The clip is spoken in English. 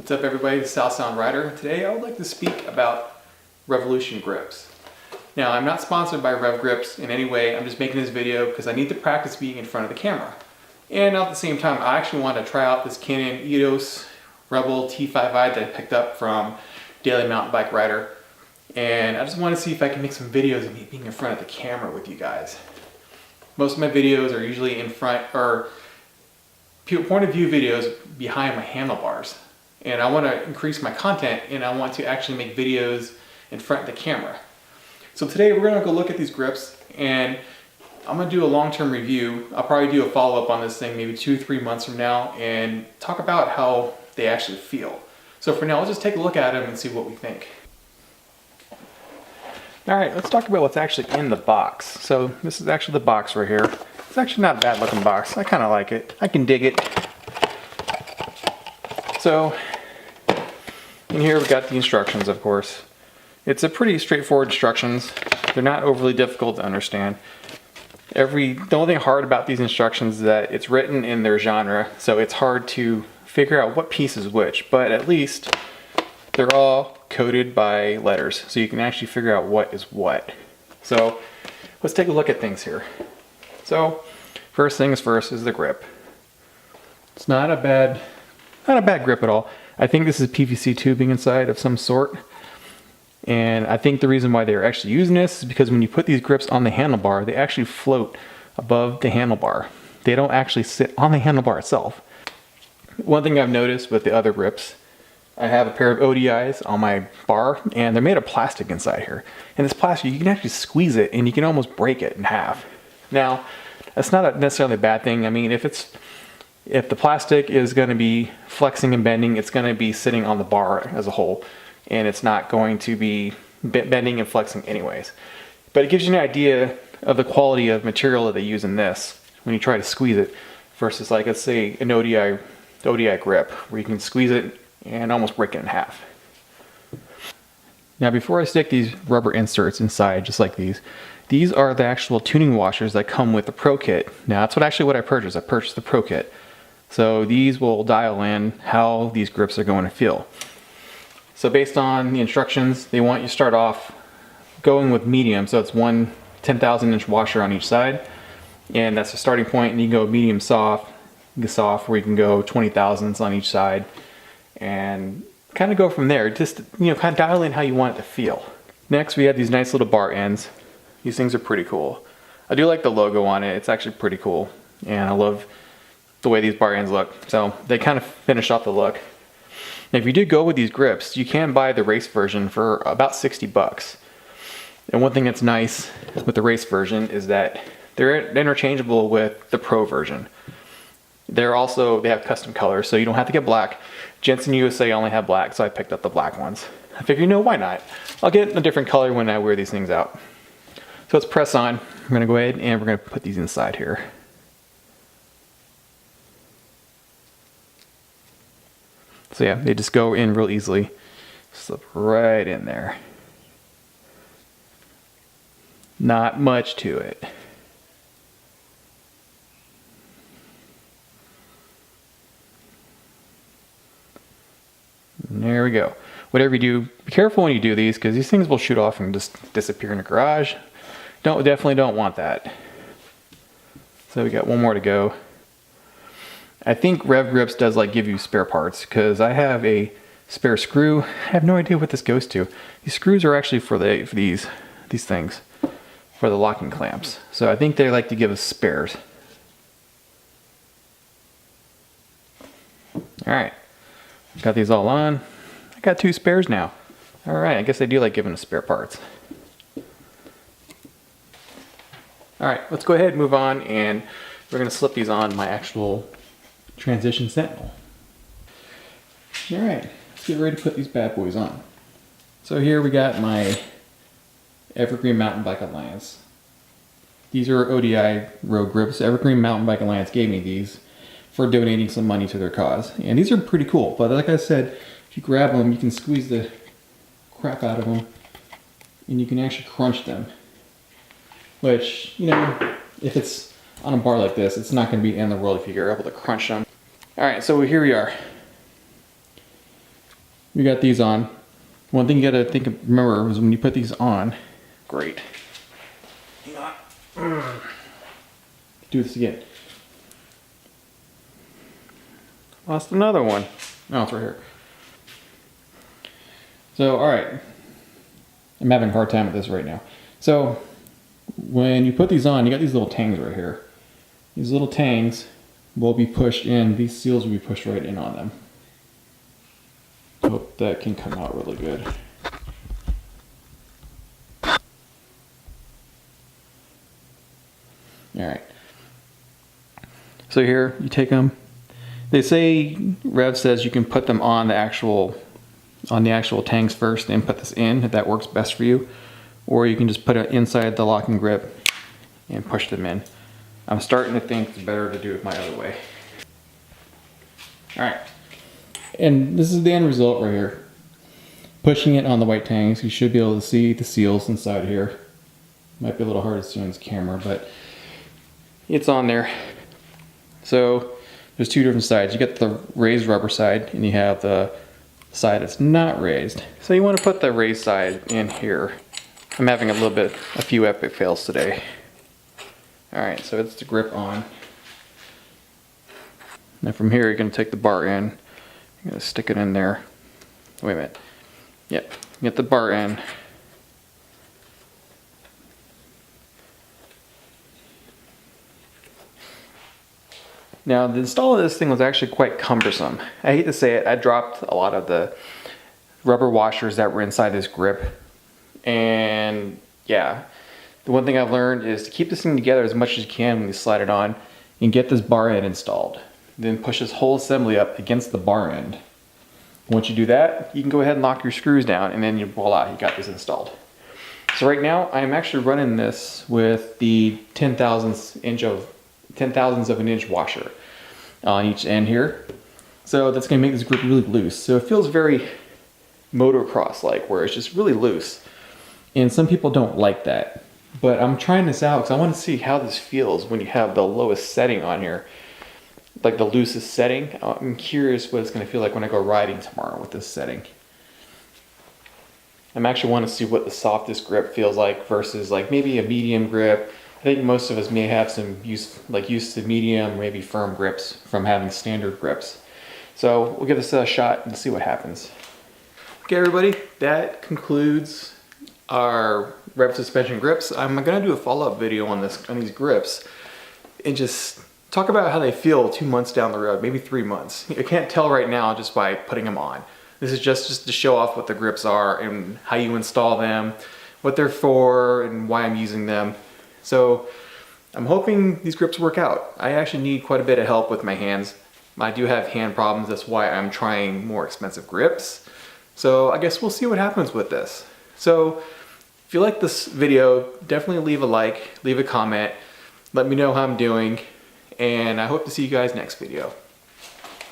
What's up everybody, it's South Sound Rider. Today I would like to speak about Revolution grips. Now I'm not sponsored by Rev Grips in any way, I'm just making this video because I need to practice being in front of the camera. And at the same time I actually want to try out this Canon EOS Rebel T5i that I picked up from Daily Mountain Bike Rider. And I just want to see if I can make some videos of me being in front of the camera with you guys. Most of my videos are usually in front, or point of view videos behind my handlebars. And I want to increase my content and I want to actually make videos in front of the camera. So today we're going to go look at these grips and I'm going to do a long-term review. I'll probably do a follow-up on this thing maybe 2-3 months from now and talk about how they actually feel. So for now, let's just take a look at them and see what we think. Alright, let's talk about what's actually in the box. So this is actually the box right here. It's actually not a bad looking box. I kind of like it. I can dig it. So in here we've got the instructions, of course. It's a pretty straightforward instructions. They're not overly difficult to understand. The only thing hard about these instructions is that it's written in their genre, so it's hard to figure out what piece is which, but at least they're all coded by letters, so you can actually figure out what is what. So let's take a look at things here. So first things first is the grip. It's not a bad grip at all. I think this is PVC tubing inside of some sort. And I think the reason why they're actually using this is because when you put these grips on the handlebar, they actually float above the handlebar. They don't actually sit on the handlebar itself. One thing I've noticed with the other grips, I have a pair of ODIs on my bar and they're made of plastic inside here. And this plastic, you can actually squeeze it and you can almost break it in half. Now, that's not necessarily a bad thing. I mean, if the plastic is going to be flexing and bending, it's going to be sitting on the bar as a whole, and it's not going to be bending and flexing anyways. But it gives you an idea of the quality of material that they use in this when you try to squeeze it versus, like, let's say an ODI grip where you can squeeze it and almost break it in half. Now before I stick these rubber inserts inside, just like these are the actual tuning washers that come with the Pro Kit. Now that's what I purchased. I purchased the Pro Kit. So these will dial in how these grips are going to feel. So based on the instructions, they want you to start off going with medium. So it's one 10,000 inch washer on each side. And that's the starting point. And you can go medium soft, where you can go 20,000s on each side. And kind of go from there. Just, kind of dial in how you want it to feel. Next, we have these nice little bar ends. These things are pretty cool. I do like the logo on it. It's actually pretty cool. And I love the way these bar ends look. So they kind of finish off the look. Now if you do go with these grips, you can buy the race version for about 60 bucks. And one thing that's nice with the race version is that they're interchangeable with the Pro version. They have custom colors, so you don't have to get black. Jensen USA only have black, so I picked up the black ones. I figured, why not? I'll get a different color when I wear these things out. So let's press on. We're gonna go ahead and we're gonna put these inside here. So yeah, they just go in real easily. Slip right in there. Not much to it. And there we go. Whatever you do, be careful when you do these because these things will shoot off and just disappear in the garage. Definitely don't want that. So we got one more to go. I think Rev Grips does give you spare parts because I have a spare screw. I have no idea what this goes to. These screws are actually for these things, for the locking clamps. So I think they like to give us spares. All right, got these all on. I got 2 spares now. All right, I guess they do like giving us spare parts. All right, let's go ahead and move on, and we're gonna slip these on my actual Transition Sentinel. All right, let's get ready to put these bad boys on. So here we got my Evergreen Mountain Bike Alliance. These are ODI road grips. Evergreen Mountain Bike Alliance gave me these for donating some money to their cause. And these are pretty cool, but like I said, if you grab them, you can squeeze the crap out of them and you can actually crunch them. Which, if it's on a bar like this, it's not going to be in the world if you're able to crunch them. Alright, so here we are. we got these on. One thing you gotta remember is when you put these on, great. Hang on. Do this again. Lost another one. Oh, it's right here. So, alright. I'm having a hard time with this right now. So, when you put these on, you got these little tangs right here. These little tangs will be pushed in, these seals will be pushed right in on them. Hope that can come out really good. Alright. So here, you take them. They say, Rev says you can put them on the actual tangs first and put this in if that works best for you. Or you can just put it inside the locking grip and push them in. I'm starting to think it's better to do it my other way. Alright. And this is the end result right here. Pushing it on the white tangs, you should be able to see the seals inside here. Might be a little hard to see on this camera, but it's on there. So there's two different sides. You got the raised rubber side and you have the side that's not raised. So you want to put the raised side in here. I'm having a few epic fails today. Alright, so it's the grip on. Now from here you're going to take the bar in. You're going to stick it in there. Wait a minute. Yep, get the bar in. Now the install of this thing was actually quite cumbersome. I hate to say it, I dropped a lot of the rubber washers that were inside this grip. And yeah, the one thing I've learned is to keep this thing together as much as you can when you slide it on and get this bar end installed. Then push this whole assembly up against the bar end. Once you do that, you can go ahead and lock your screws down and then voila, you got this installed. So right now I'm actually running this with the 10,000ths of an inch washer on each end here. So that's going to make this grip really loose. So it feels very motocross like, where it's just really loose. And some people don't like that. But I'm trying this out because I want to see how this feels when you have the lowest setting on here. Like the loosest setting. I'm curious what it's going to feel like when I go riding tomorrow with this setting. I'm actually want to see what the softest grip feels like versus like maybe a medium grip. I think most of us may have some used to medium, maybe firm grips from having standard grips. So we'll give this a shot and see what happens. Okay everybody, that concludes our Rev suspension grips. I'm gonna do a follow-up video on these grips and just talk about how they feel 2 months down the road, maybe 3 months. I can't tell right now just by putting them on. This is just to show off what the grips are and how you install them, what they're for, and why I'm using them. So I'm hoping these grips work out. I actually need quite a bit of help with my hands. I do have hand problems, that's why I'm trying more expensive grips. So I guess we'll see what happens with this. So if you like this video, definitely leave a like, leave a comment, let me know how I'm doing, and I hope to see you guys next video.